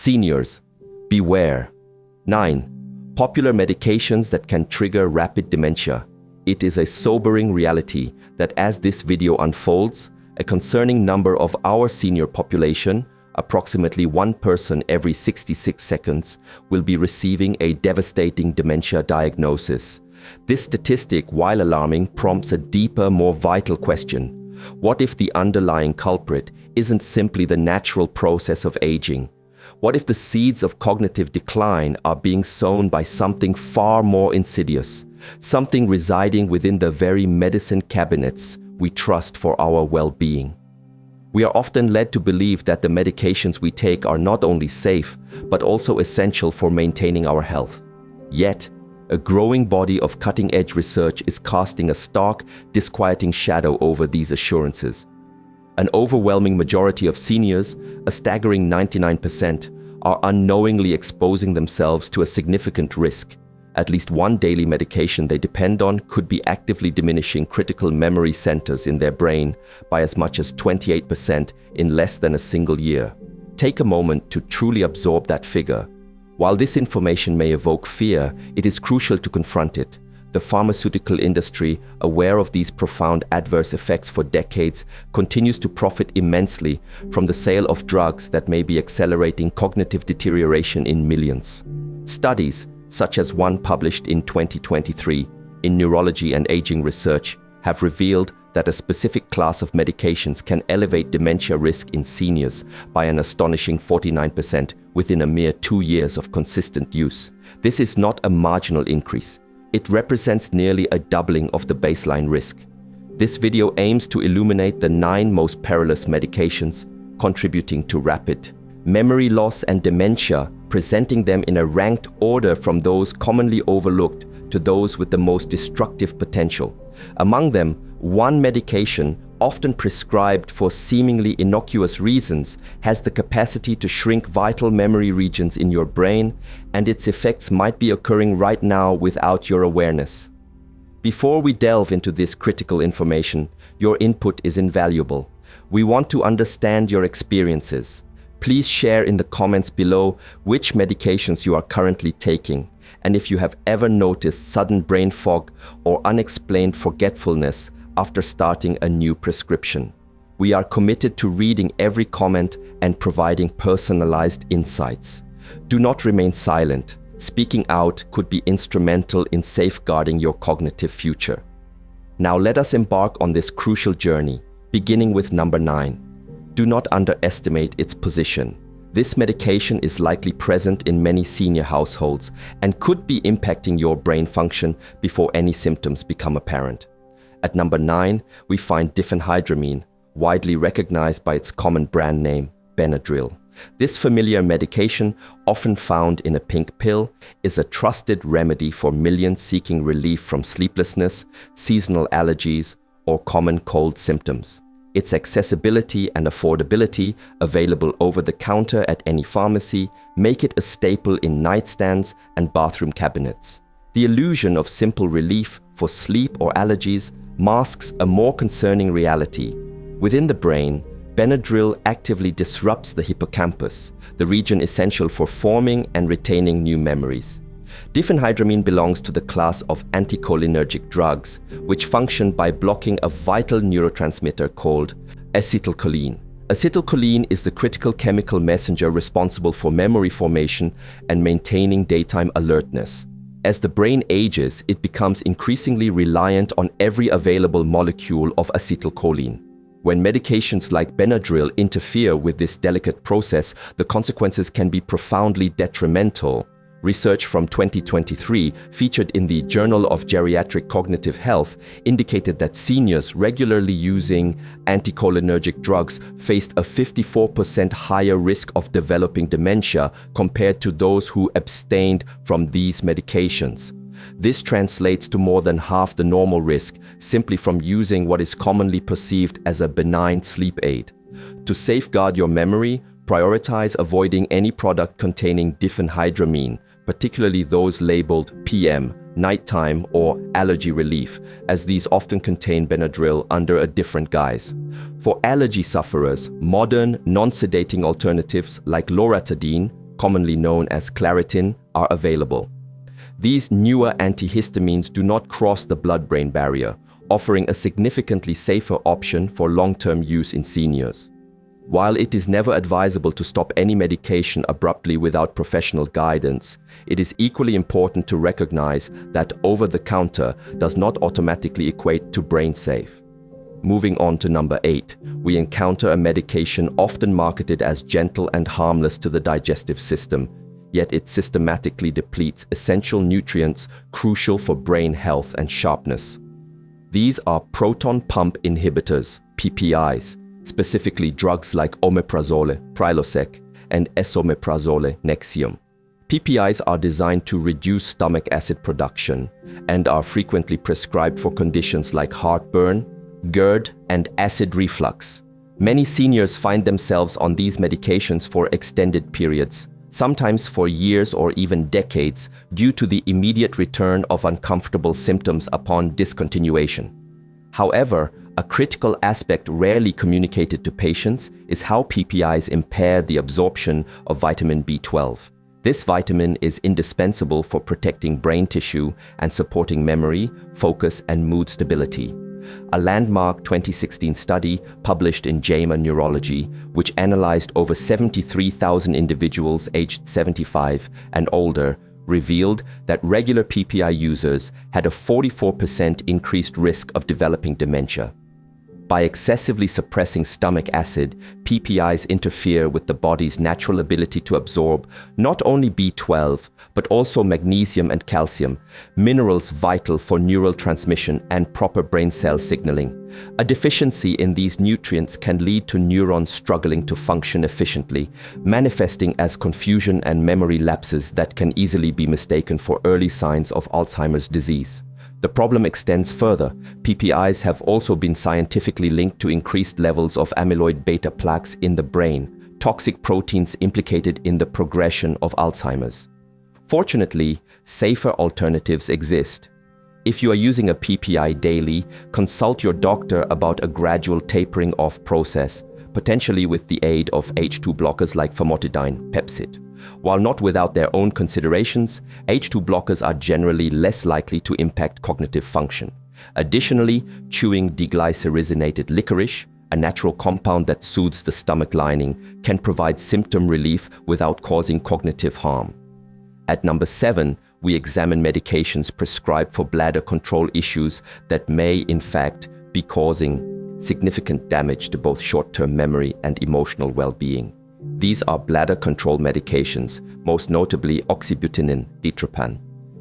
Seniors, beware. 9. Popular medications that can trigger rapid dementia. It is a sobering reality that as this video unfolds, a concerning number of our senior population, approximately 1 person every 66 seconds, will be receiving a devastating dementia diagnosis. This statistic, while alarming, prompts a deeper, more vital question. What if the underlying culprit isn't simply the natural process of aging? What if the seeds of cognitive decline are being sown by something far more insidious, something residing within the very medicine cabinets we trust for our well-being? We are often led to believe that the medications we take are not only safe, but also essential for maintaining our health. Yet, a growing body of cutting-edge research is casting a stark, disquieting shadow over these assurances. An overwhelming majority of seniors, a staggering 99%, are unknowingly exposing themselves to a significant risk. At least one daily medication they depend on could be actively diminishing critical memory centers in their brain by as much as 28% in less than a single year. Take a moment to truly absorb that figure. While this information may evoke fear, it is crucial to confront it. The pharmaceutical industry, aware of these profound adverse effects for decades, continues to profit immensely from the sale of drugs that may be accelerating cognitive deterioration in millions. Studies, such as one published in 2023 in Neurology and Aging Research, have revealed that a specific class of medications can elevate dementia risk in seniors by an astonishing 49% within a mere 2 years of consistent use. This is not a marginal increase. It represents nearly a doubling of the baseline risk. This video aims to illuminate the 9 most perilous medications contributing to rapid memory loss and dementia, presenting them in a ranked order from those commonly overlooked to those with the most destructive potential. Among them, one medication, often prescribed for seemingly innocuous reasons, has the capacity to shrink vital memory regions in your brain, and its effects might be occurring right now without your awareness. Before we delve into this critical information, your input is invaluable. We want to understand your experiences. Please share in the comments below which medications you are currently taking, and if you have ever noticed sudden brain fog or unexplained forgetfulness after starting a new prescription. We are committed to reading every comment and providing personalized insights. Do not remain silent. Speaking out could be instrumental in safeguarding your cognitive future. Now let us embark on this crucial journey, beginning with number 9. Do not underestimate its position. This medication is likely present in many senior households and could be impacting your brain function before any symptoms become apparent. At number 9, we find diphenhydramine, widely recognized by its common brand name, Benadryl. This familiar medication, often found in a pink pill, is a trusted remedy for millions seeking relief from sleeplessness, seasonal allergies, or common cold symptoms. Its accessibility and affordability, available over the counter at any pharmacy, make it a staple in nightstands and bathroom cabinets. The illusion of simple relief for sleep or allergies masks a more concerning reality. Within the brain, Benadryl actively disrupts the hippocampus, the region essential for forming and retaining new memories. Diphenhydramine belongs to the class of anticholinergic drugs, which function by blocking a vital neurotransmitter called acetylcholine. Acetylcholine is the critical chemical messenger responsible for memory formation and maintaining daytime alertness. As the brain ages, it becomes increasingly reliant on every available molecule of acetylcholine. When medications like Benadryl interfere with this delicate process, the consequences can be profoundly detrimental. Research from 2023, featured in the Journal of Geriatric Cognitive Health, indicated that seniors regularly using anticholinergic drugs faced a 54% higher risk of developing dementia compared to those who abstained from these medications. This translates to more than half the normal risk simply from using what is commonly perceived as a benign sleep aid. To safeguard your memory, prioritize avoiding any product containing diphenhydramine, particularly those labeled PM, nighttime, or allergy relief, as these often contain Benadryl under a different guise. For allergy sufferers, modern, non-sedating alternatives like loratadine, commonly known as Claritin, are available. These newer antihistamines do not cross the blood-brain barrier, offering a significantly safer option for long-term use in seniors. While it is never advisable to stop any medication abruptly without professional guidance, it is equally important to recognize that over-the-counter does not automatically equate to brain-safe. Moving on to number 8, we encounter a medication often marketed as gentle and harmless to the digestive system, yet it systematically depletes essential nutrients crucial for brain health and sharpness. These are proton pump inhibitors, PPIs, specifically drugs like omeprazole, Prilosec, and esomeprazole, Nexium. PPIs are designed to reduce stomach acid production and are frequently prescribed for conditions like heartburn, GERD, and acid reflux. Many seniors find themselves on these medications for extended periods, sometimes for years or even decades, due to the immediate return of uncomfortable symptoms upon discontinuation. However, a critical aspect rarely communicated to patients is how PPIs impair the absorption of vitamin B12. This vitamin is indispensable for protecting brain tissue and supporting memory, focus, and mood stability. A landmark 2016 study published in JAMA Neurology, which analyzed over 73,000 individuals aged 75 and older, revealed that regular PPI users had a 44% increased risk of developing dementia. By excessively suppressing stomach acid, PPIs interfere with the body's natural ability to absorb not only B12, but also magnesium and calcium, minerals vital for neural transmission and proper brain cell signaling. A deficiency in these nutrients can lead to neurons struggling to function efficiently, manifesting as confusion and memory lapses that can easily be mistaken for early signs of Alzheimer's disease. The problem extends further. PPIs have also been scientifically linked to increased levels of amyloid beta plaques in the brain, toxic proteins implicated in the progression of Alzheimer's. Fortunately, safer alternatives exist. If you are using a PPI daily, consult your doctor about a gradual tapering off process, potentially with the aid of H2 blockers like famotidine, Pepcid. While not without their own considerations, H2 blockers are generally less likely to impact cognitive function. Additionally, chewing deglycyrrhizinated licorice, a natural compound that soothes the stomach lining, can provide symptom relief without causing cognitive harm. At number 7, we examine medications prescribed for bladder control issues that may, in fact, be causing significant damage to both short-term memory and emotional well-being. These are bladder control medications, most notably oxybutynin, Ditropan.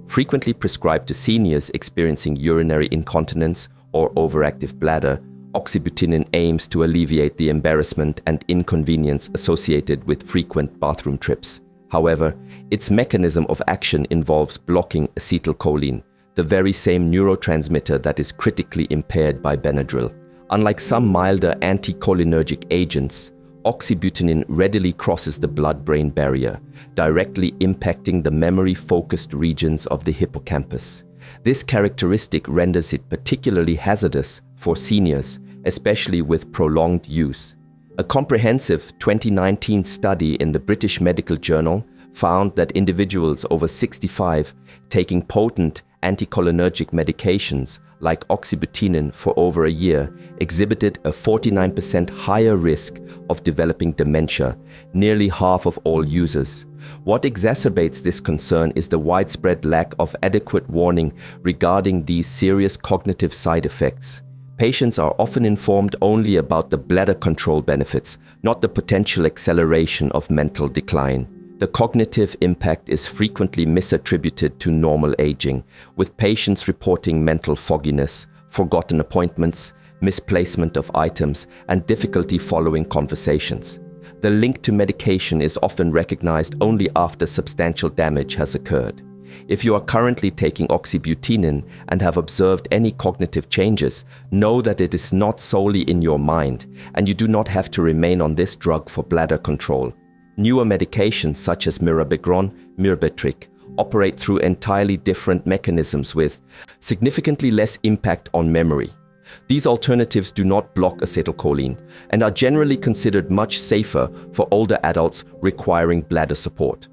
Frequently prescribed to seniors experiencing urinary incontinence or overactive bladder, oxybutynin aims to alleviate the embarrassment and inconvenience associated with frequent bathroom trips. However, its mechanism of action involves blocking acetylcholine, the very same neurotransmitter that is critically impaired by Benadryl. Unlike some milder anticholinergic agents, oxybutynin readily crosses the blood-brain barrier, directly impacting the memory-focused regions of the hippocampus. This characteristic renders it particularly hazardous for seniors, especially with prolonged use. A comprehensive 2019 study in the British Medical Journal found that individuals over 65 taking potent anticholinergic medications like oxybutynin for over a year exhibited a 49% higher risk of developing dementia, nearly half of all users. What exacerbates this concern is the widespread lack of adequate warning regarding these serious cognitive side effects. Patients are often informed only about the bladder control benefits, not the potential acceleration of mental decline. The cognitive impact is frequently misattributed to normal aging, with patients reporting mental fogginess, forgotten appointments, misplacement of items, and difficulty following conversations. The link to medication is often recognized only after substantial damage has occurred. If you are currently taking oxybutynin and have observed any cognitive changes, know that it is not solely in your mind, and you do not have to remain on this drug for bladder control. Newer medications such as mirabegron, Myrbetriq, operate through entirely different mechanisms with significantly less impact on memory. These alternatives do not block acetylcholine and are generally considered much safer for older adults requiring bladder support.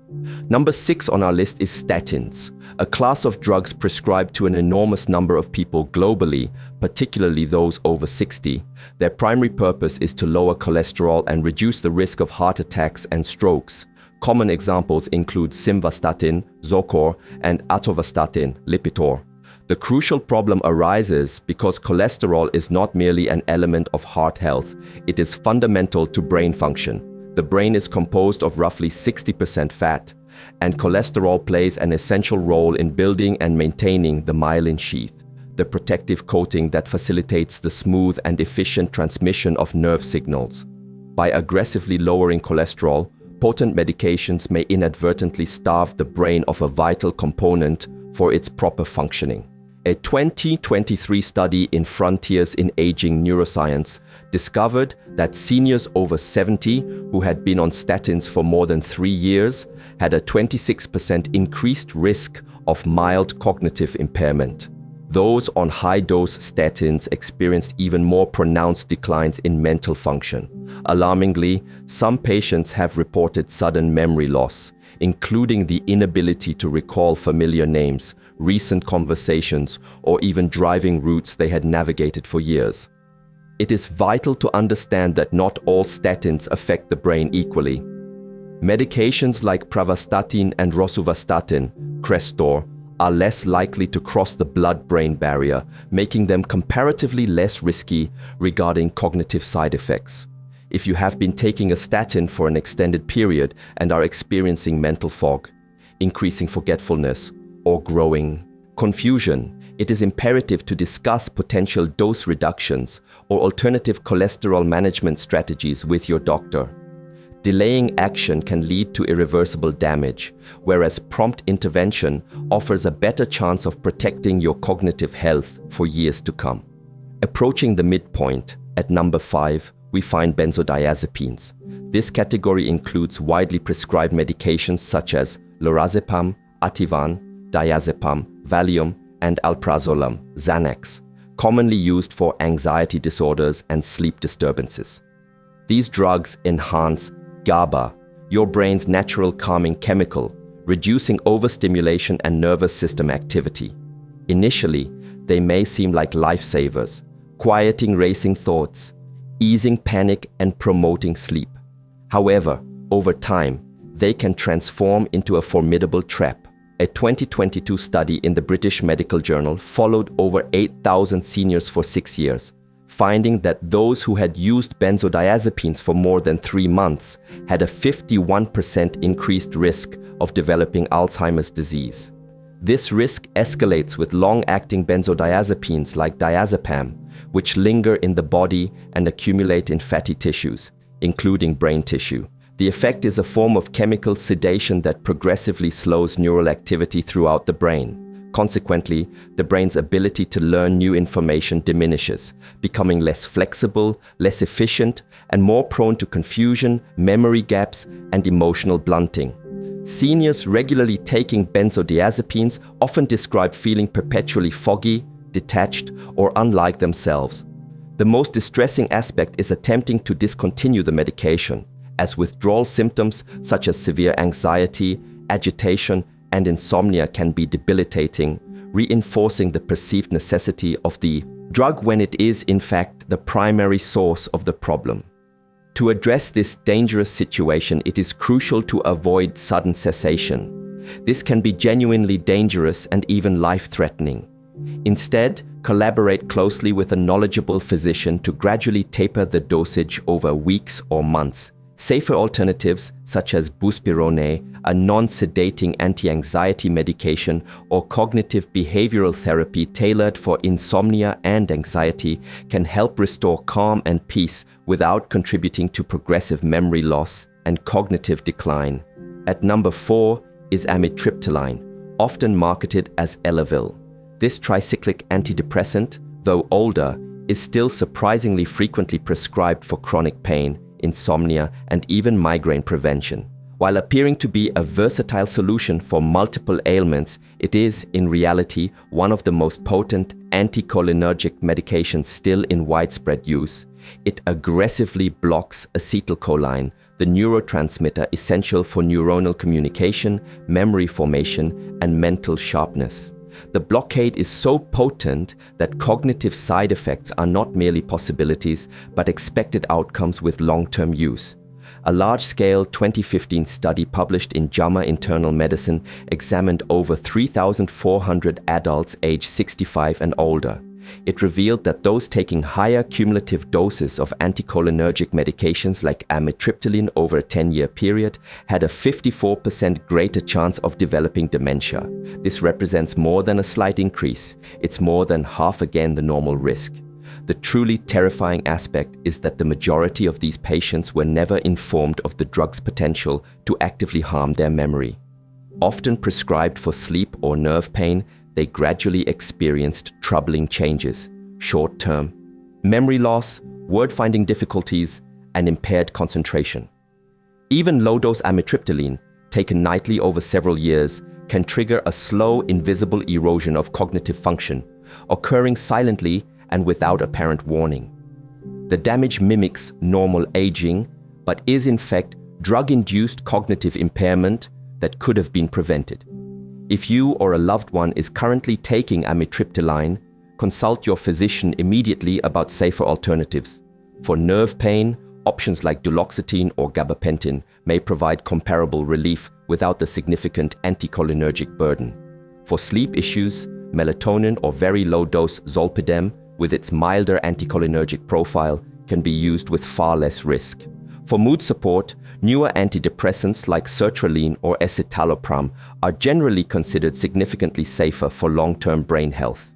Number 6 on our list is statins, a class of drugs prescribed to an enormous number of people globally, particularly those over 60. Their primary purpose is to lower cholesterol and reduce the risk of heart attacks and strokes. Common examples include simvastatin, Zocor, and atorvastatin, Lipitor. The crucial problem arises because cholesterol is not merely an element of heart health, it is fundamental to brain function. The brain is composed of roughly 60% fat, and cholesterol plays an essential role in building and maintaining the myelin sheath, the protective coating that facilitates the smooth and efficient transmission of nerve signals. By aggressively lowering cholesterol, potent medications may inadvertently starve the brain of a vital component for its proper functioning. A 2023 study in Frontiers in Aging Neuroscience discovered that seniors over 70 who had been on statins for more than 3 years had a 26% increased risk of mild cognitive impairment. Those on high-dose statins experienced even more pronounced declines in mental function. Alarmingly, some patients have reported sudden memory loss, including the inability to recall familiar names, recent conversations, or even driving routes they had navigated for years. It is vital to understand that not all statins affect the brain equally. Medications like pravastatin and rosuvastatin, Crestor, are less likely to cross the blood-brain barrier, making them comparatively less risky regarding cognitive side effects. If you have been taking a statin for an extended period and are experiencing mental fog, increasing forgetfulness, or growing confusion, it is imperative to discuss potential dose reductions or alternative cholesterol management strategies with your doctor. Delaying action can lead to irreversible damage, whereas prompt intervention offers a better chance of protecting your cognitive health for years to come. Approaching the midpoint, at number 5, we find benzodiazepines. This category includes widely prescribed medications such as lorazepam, Ativan, diazepam, Valium, and alprazolam, Xanax, commonly used for anxiety disorders and sleep disturbances. These drugs enhance GABA, your brain's natural calming chemical, reducing overstimulation and nervous system activity. Initially, they may seem like lifesavers, quieting racing thoughts, easing panic and promoting sleep. However, over time, they can transform into a formidable trap. A 2022 study in the British Medical Journal followed over 8,000 seniors for 6 years, finding that those who had used benzodiazepines for more than 3 months had a 51% increased risk of developing Alzheimer's disease. This risk escalates with long-acting benzodiazepines like diazepam, which linger in the body and accumulate in fatty tissues, including brain tissue. The effect is a form of chemical sedation that progressively slows neural activity throughout the brain. Consequently, the brain's ability to learn new information diminishes, becoming less flexible, less efficient, and more prone to confusion, memory gaps, and emotional blunting. Seniors regularly taking benzodiazepines often describe feeling perpetually foggy, detached, or unlike themselves. The most distressing aspect is attempting to discontinue the medication, as withdrawal symptoms such as severe anxiety, agitation, and insomnia can be debilitating, reinforcing the perceived necessity of the drug when it is, in fact, the primary source of the problem. To address this dangerous situation, it is crucial to avoid sudden cessation. This can be genuinely dangerous and even life-threatening. Instead, collaborate closely with a knowledgeable physician to gradually taper the dosage over weeks or months. Safer alternatives such as buspirone, a non-sedating anti-anxiety medication, or cognitive behavioral therapy tailored for insomnia and anxiety can help restore calm and peace without contributing to progressive memory loss and cognitive decline. At number 4 is amitriptyline, often marketed as Elavil. This tricyclic antidepressant, though older, is still surprisingly frequently prescribed for chronic pain, insomnia, and even migraine prevention. While appearing to be a versatile solution for multiple ailments, it is, in reality, one of the most potent anticholinergic medications still in widespread use. It aggressively blocks acetylcholine, the neurotransmitter essential for neuronal communication, memory formation, and mental sharpness. The blockade is so potent that cognitive side effects are not merely possibilities, but expected outcomes with long-term use. A large-scale 2015 study published in JAMA Internal Medicine examined over 3,400 adults aged 65 and older. It revealed that those taking higher cumulative doses of anticholinergic medications like amitriptyline over a 10-year period had a 54% greater chance of developing dementia. This represents more than a slight increase. It's more than half again the normal risk. The truly terrifying aspect is that the majority of these patients were never informed of the drug's potential to actively harm their memory. Often prescribed for sleep or nerve pain, they gradually experienced troubling changes: short-term memory loss, word-finding difficulties, and impaired concentration. Even low-dose amitriptyline, taken nightly over several years, can trigger a slow, invisible erosion of cognitive function, occurring silently and without apparent warning. The damage mimics normal aging, but is in fact drug-induced cognitive impairment that could have been prevented. If you or a loved one is currently taking amitriptyline, consult your physician immediately about safer alternatives. For nerve pain, options like duloxetine or gabapentin may provide comparable relief without the significant anticholinergic burden. For sleep issues, melatonin or very low-dose zolpidem, with its milder anticholinergic profile, can be used with far less risk. For mood support, newer antidepressants like sertraline or escitalopram are generally considered significantly safer for long-term brain health.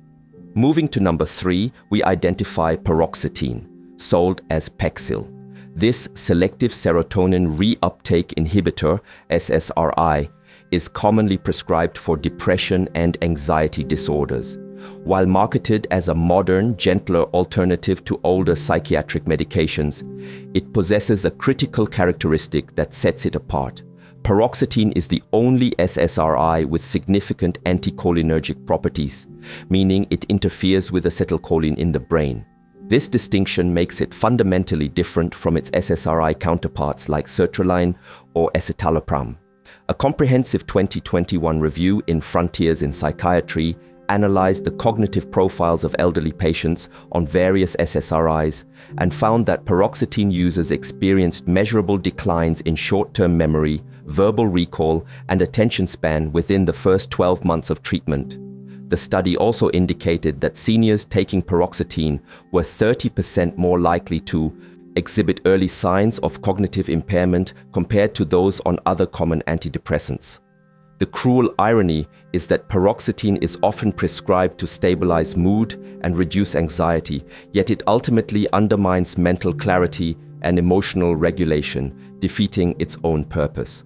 Moving to number 3, we identify paroxetine, sold as Paxil. This selective serotonin reuptake inhibitor, SSRI, is commonly prescribed for depression and anxiety disorders. While marketed as a modern, gentler alternative to older psychiatric medications, it possesses a critical characteristic that sets it apart. Paroxetine is the only SSRI with significant anticholinergic properties, meaning it interferes with acetylcholine in the brain. This distinction makes it fundamentally different from its SSRI counterparts like sertraline or escitalopram. A comprehensive 2021 review in Frontiers in Psychiatry analyzed the cognitive profiles of elderly patients on various SSRIs and found that paroxetine users experienced measurable declines in short-term memory, verbal recall, and attention span within the first 12 months of treatment. The study also indicated that seniors taking paroxetine were 30% more likely to exhibit early signs of cognitive impairment compared to those on other common antidepressants. The cruel irony is that paroxetine is often prescribed to stabilize mood and reduce anxiety, yet it ultimately undermines mental clarity and emotional regulation, defeating its own purpose.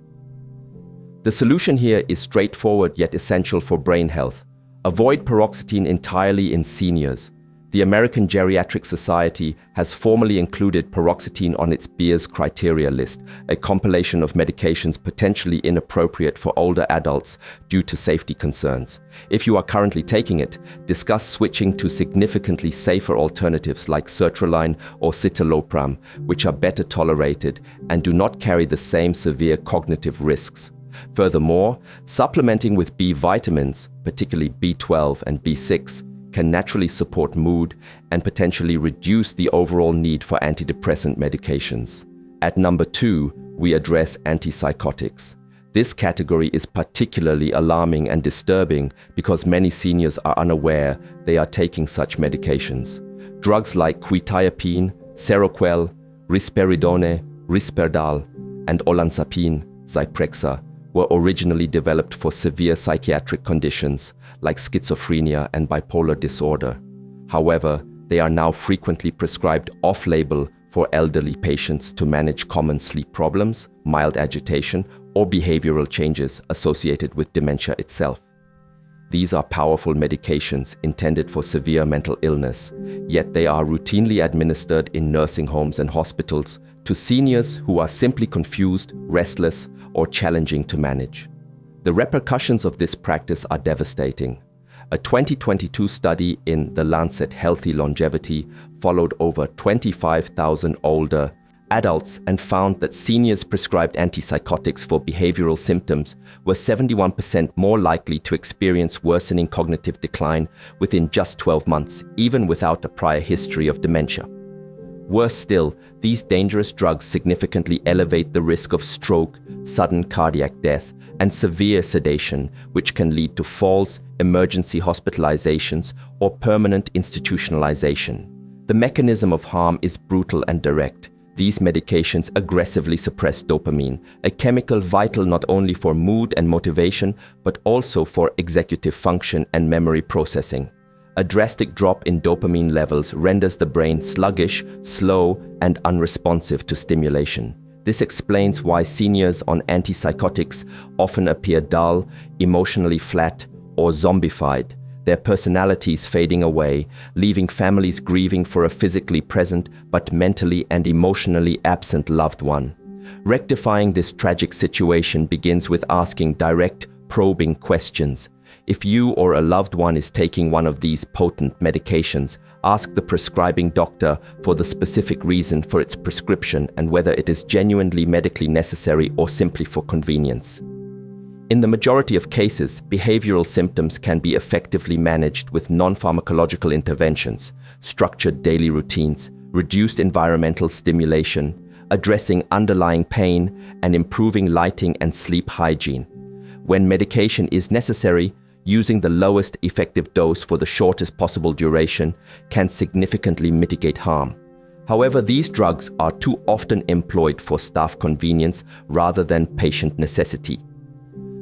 The solution here is straightforward yet essential for brain health. Avoid paroxetine entirely in seniors. The American Geriatric Society has formally included paroxetine on its Beers criteria list, a compilation of medications potentially inappropriate for older adults due to safety concerns. If you are currently taking it, discuss switching to significantly safer alternatives like sertraline or citalopram, which are better tolerated and do not carry the same severe cognitive risks. Furthermore, supplementing with B vitamins, particularly B12 and B6, can naturally support mood and potentially reduce the overall need for antidepressant medications. At number 2, we address antipsychotics. This category is particularly alarming and disturbing because many seniors are unaware they are taking such medications. Drugs like quetiapine, Seroquel, risperidone, Risperdal, and olanzapine, Zyprexa, were originally developed for severe psychiatric conditions like schizophrenia and bipolar disorder. However, they are now frequently prescribed off-label for elderly patients to manage common sleep problems, mild agitation, or behavioral changes associated with dementia itself. These are powerful medications intended for severe mental illness, yet they are routinely administered in nursing homes and hospitals to seniors who are simply confused, restless, or challenging to manage. The repercussions of this practice are devastating. A 2022 study in The Lancet Healthy Longevity followed over 25,000 older adults and found that seniors prescribed antipsychotics for behavioral symptoms were 71% more likely to experience worsening cognitive decline within just 12 months, even without a prior history of dementia. Worse still, these dangerous drugs significantly elevate the risk of stroke, sudden cardiac death, and severe sedation, which can lead to falls, emergency hospitalizations, or permanent institutionalization. The mechanism of harm is brutal and direct. These medications aggressively suppress dopamine, a chemical vital not only for mood and motivation, but also for executive function and memory processing. A drastic drop in dopamine levels renders the brain sluggish, slow, and unresponsive to stimulation. This explains why seniors on antipsychotics often appear dull, emotionally flat, or zombified, their personalities fading away, leaving families grieving for a physically present but mentally and emotionally absent loved one. Rectifying this tragic situation begins with asking direct, probing questions. If you or a loved one is taking one of these potent medications, ask the prescribing doctor for the specific reason for its prescription and whether it is genuinely medically necessary or simply for convenience. In the majority of cases, behavioral symptoms can be effectively managed with non-pharmacological interventions, structured daily routines, reduced environmental stimulation, addressing underlying pain, and improving lighting and sleep hygiene. When medication is necessary, using the lowest effective dose for the shortest possible duration can significantly mitigate harm. However, these drugs are too often employed for staff convenience rather than patient necessity.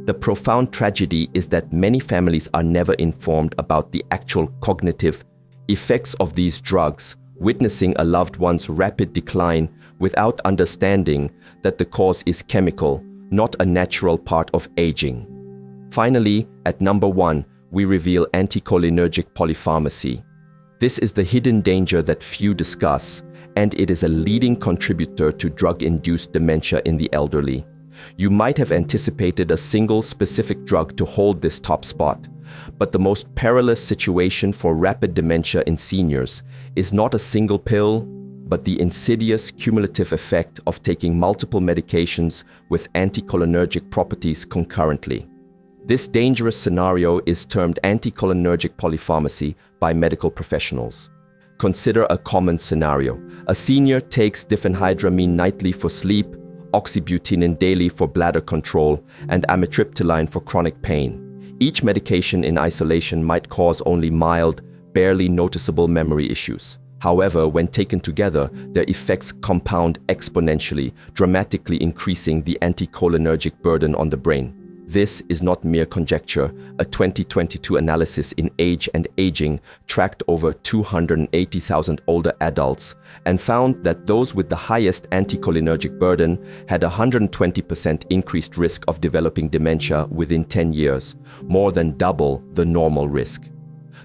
The profound tragedy is that many families are never informed about the actual cognitive effects of these drugs, witnessing a loved one's rapid decline without understanding that the cause is chemical, not a natural part of aging. Finally, at number 1, we reveal anticholinergic polypharmacy. This is the hidden danger that few discuss, and it is a leading contributor to drug-induced dementia in the elderly. You might have anticipated a single specific drug to hold this top spot, but the most perilous situation for rapid dementia in seniors is not a single pill, but the insidious cumulative effect of taking multiple medications with anticholinergic properties concurrently. This dangerous scenario is termed anticholinergic polypharmacy by medical professionals. Consider a common scenario. A senior takes diphenhydramine nightly for sleep, oxybutynin daily for bladder control, and amitriptyline for chronic pain. Each medication in isolation might cause only mild, barely noticeable memory issues. However, when taken together, their effects compound exponentially, dramatically increasing the anticholinergic burden on the brain. This is not mere conjecture. A 2022 analysis in Age and Aging tracked over 280,000 older adults and found that those with the highest anticholinergic burden had a 120% increased risk of developing dementia within 10 years, more than double the normal risk.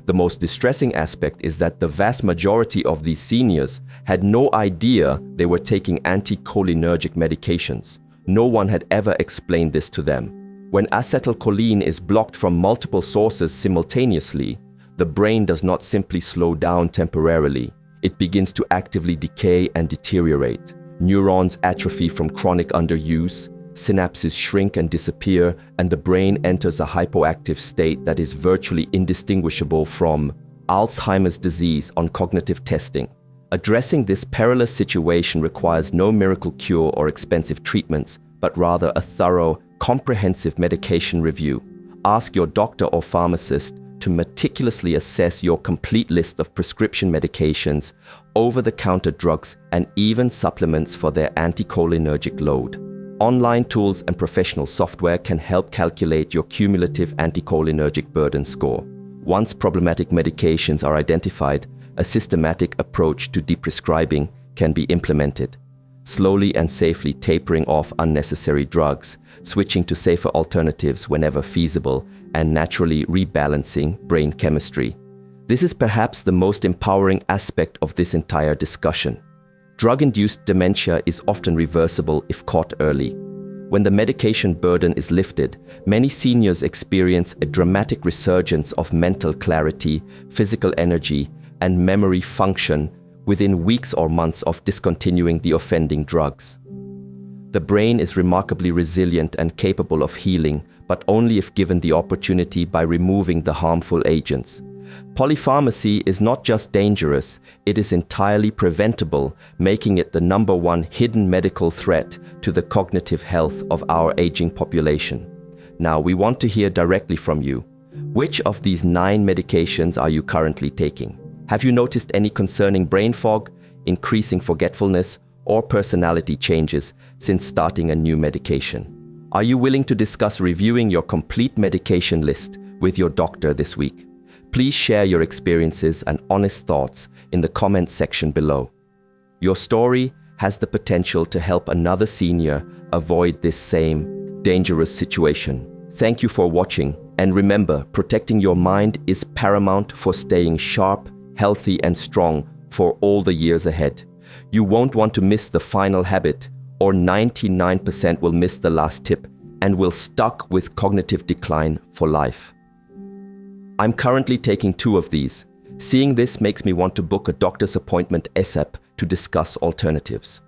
The most distressing aspect is that the vast majority of these seniors had no idea they were taking anticholinergic medications. No one had ever explained this to them. When acetylcholine is blocked from multiple sources simultaneously, the brain does not simply slow down temporarily. It begins to actively decay and deteriorate. Neurons atrophy from chronic underuse, synapses shrink and disappear, and the brain enters a hypoactive state that is virtually indistinguishable from Alzheimer's disease on cognitive testing. Addressing this perilous situation requires no miracle cure or expensive treatments, but rather a thorough, comprehensive medication review. Ask your doctor or pharmacist to meticulously assess your complete list of prescription medications, over-the-counter drugs, and even supplements for their anticholinergic load. Online tools and professional software can help calculate your cumulative anticholinergic burden score. Once problematic medications are identified, a systematic approach to deprescribing can be implemented, slowly and safely tapering off unnecessary drugs, switching to safer alternatives whenever feasible, and naturally rebalancing brain chemistry. This is perhaps the most empowering aspect of this entire discussion. Drug-induced dementia is often reversible if caught early. When the medication burden is lifted, many seniors experience a dramatic resurgence of mental clarity, physical energy, and memory function within weeks or months of discontinuing the offending drugs. The brain is remarkably resilient and capable of healing, but only if given the opportunity by removing the harmful agents. Polypharmacy is not just dangerous, it is entirely preventable, making it the #1 hidden medical threat to the cognitive health of our aging population. Now, we want to hear directly from you. Which of these 9 medications are you currently taking? Have you noticed any concerning brain fog, increasing forgetfulness, or personality changes since starting a new medication? Are you willing to discuss reviewing your complete medication list with your doctor this week? Please share your experiences and honest thoughts in the comment section below. Your story has the potential to help another senior avoid this same dangerous situation. Thank you for watching, and remember, protecting your mind is paramount for staying sharp, healthy, and strong for all the years ahead. You won't want to miss the final habit, or 99% will miss the last tip and will stuck with cognitive decline for life. I'm currently taking 2 of these. Seeing this makes me want to book a doctor's appointment ASAP to discuss alternatives.